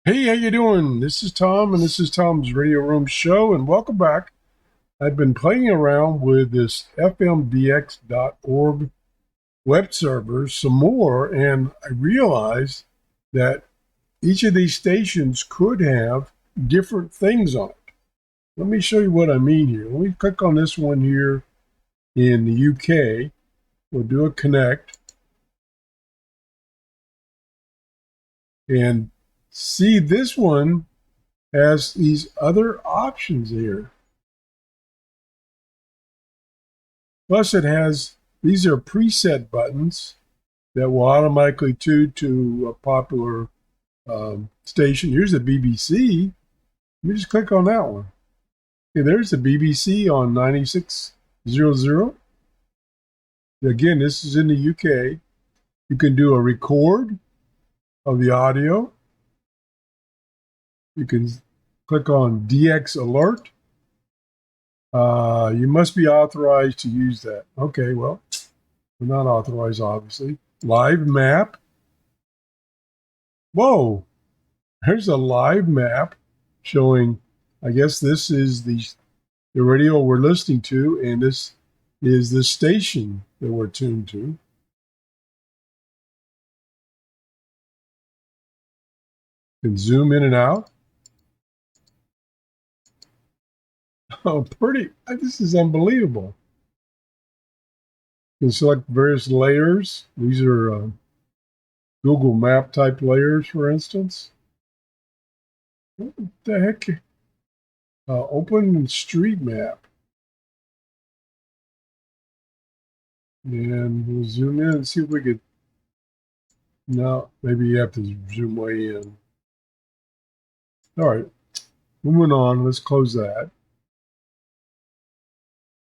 Hey, how you doing? This is Tom, and this is Tom's Radio Room Show, and welcome back. I've been playing around with this FMDX.org web server some more, and I realized that each of these stations could have different things on it. Let me show you what I mean here. Let me click on this one here in the UK. We'll do a connect and see this one has these other options here. Plus, it has these are preset buttons that will automatically tune to a popular station. Here's the BBC. Let me just click on that one. Okay, there's the BBC on 9600. Again, this is in the UK. You can do a record of the audio. You can click on DX Alert. You must be authorized to use that. Okay, well, we're not authorized, obviously. Live map. Whoa, there's a live map showing, I guess this is the radio we're listening to, and this is the station that we're tuned to. You can zoom in and out. Oh, pretty. This is unbelievable. You can select various layers. These are Google Map type layers, for instance. What the heck? Open street map. And we'll zoom in and see if we could. No, maybe you have to zoom way in. All right, moving on. Let's close that.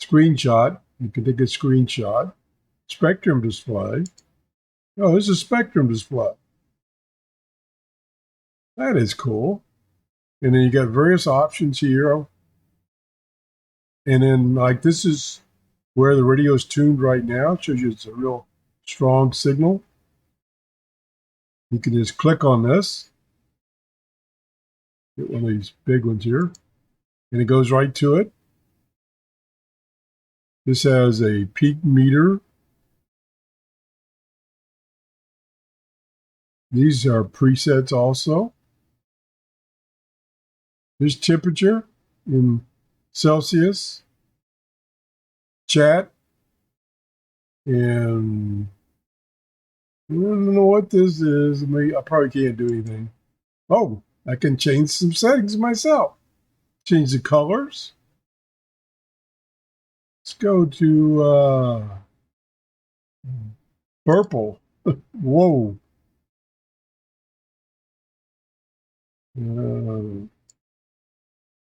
Screenshot. You can take a screenshot. Spectrum display. Oh, this is a spectrum display. That is cool. And then you got various options here. And then, like, this is where the radio is tuned right now. It shows you it's a real strong signal. You can just click on this. Get one of these big ones here. And it goes right to it. This has a peak meter. These are presets also. There's temperature in Celsius, chat, and I don't know what this is. I probably can't do anything. Oh, I can change some settings myself. Change the colors. Let's go to purple. Whoa. Uh,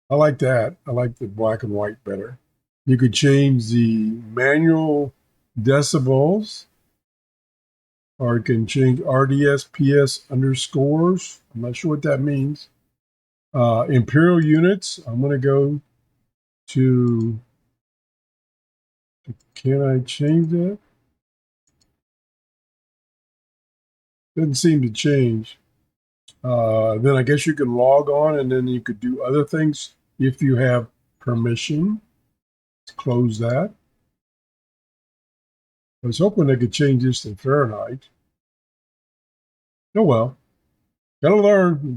I like that. I like the black and white better. You could change the manual decibels, or you can change RDS, PS underscores. I'm not sure what that means. Imperial units. I'm going to go to, can I change that? Doesn't seem to change. Then I guess you can log on and then you could do other things if you have permission. Let's close that. I was hoping they could change this to Fahrenheit. Oh well, gotta learn.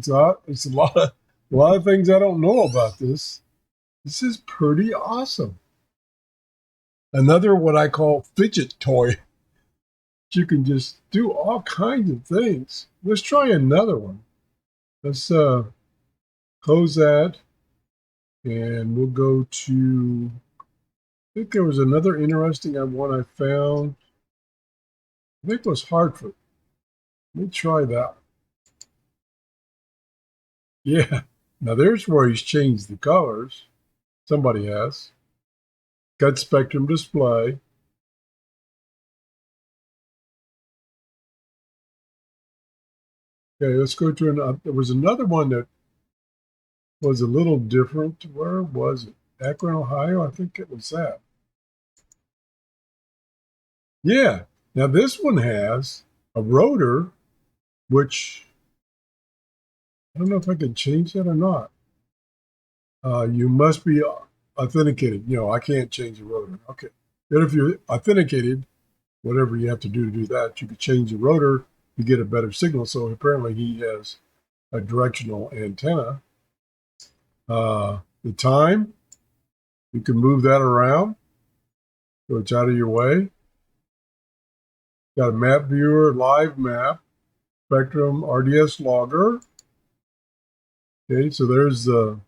It's a lot of things I don't know about this. This is pretty awesome. Another what I call fidget toy. You can just do all kinds of things. Let's try another one. Let's close that, and we'll go to. I think there was another interesting one I found. I think it was Hartford. Let me try that. Yeah. Now there's where he's changed the colors. Somebody has. Got spectrum display. Okay, let's go to there was another one that was a little different. Where was it? Akron, Ohio? I think it was that. Yeah. Now this one has a rotor, which I don't know if I can change that or not. You must be authenticated. You know, I can't change the rotor. Okay. But if you're authenticated, whatever you have to do that, you could change the rotor to get a better signal. So apparently he has a directional antenna. The time, you can move that around so it's out of your way. Got a map viewer, live map, spectrum, RDS logger. Okay, so there's the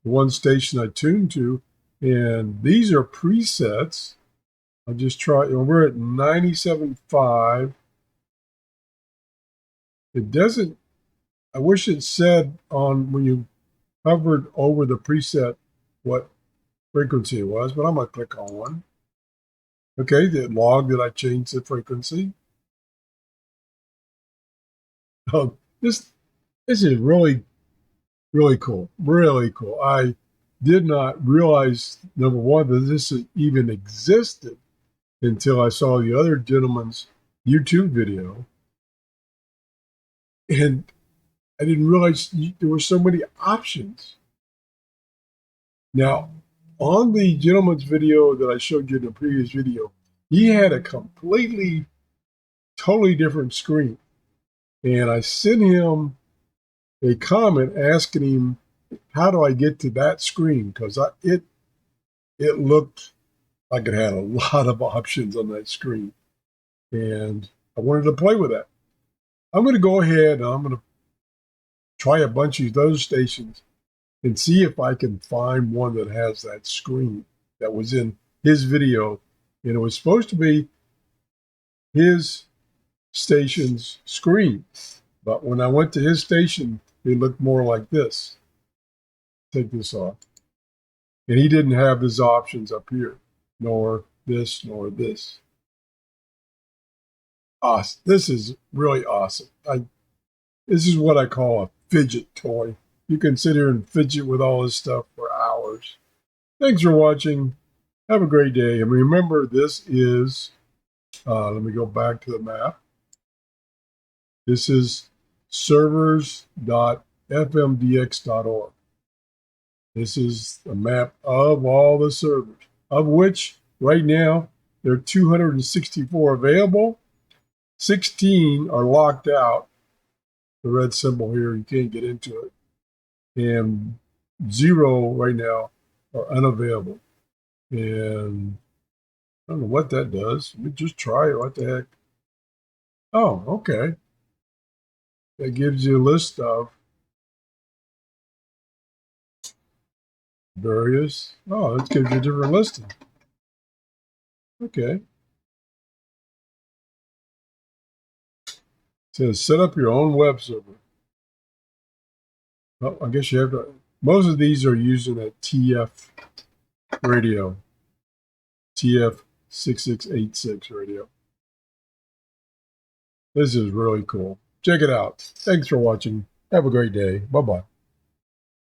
one station I tuned to, and these are presets. I'll just try, we're at 97.5. It doesn't, I wish it said on when you hovered over the preset what frequency it was, but I'm going to click on one. Okay, the log that I changed the frequency. Oh, this is really, really cool. Really cool. I did not realize, number one, that this even existed until I saw the other gentleman's YouTube video. And I didn't realize there were so many options. Now, on the gentleman's video that I showed you in the previous video, he had a completely, totally different screen. And I sent him a comment asking him, how do I get to that screen? Because it looked like it had a lot of options on that screen. And I wanted to play with that. I'm going to go ahead and I'm going to try a bunch of those stations and see if I can find one that has that screen that was in his video. And it was supposed to be his station's screen. But when I went to his station, it looked more like this. Take this off. And he didn't have his options up here, nor this, nor this. Awesome. This is really awesome. This is what I call a fidget toy. You can sit here and fidget with all this stuff for hours. Thanks for watching. Have a great day. And remember, this is, let me go back to the map. This is servers.fmdx.org. This is a map of all the servers, of which right now there are 264 available. 16 are locked out. The red symbol here, you can't get into it. And 0 right now are unavailable. And I don't know what that does. Let me just try it. What the heck? Oh, okay. That gives you a list of various. Oh, that gives you a different listing. Okay. It says set up your own web server. Well, I guess you have to. Most of these are using a TF radio, TF6686 radio. This is really cool. Check it out. Thanks for watching. Have a great day. Bye-bye.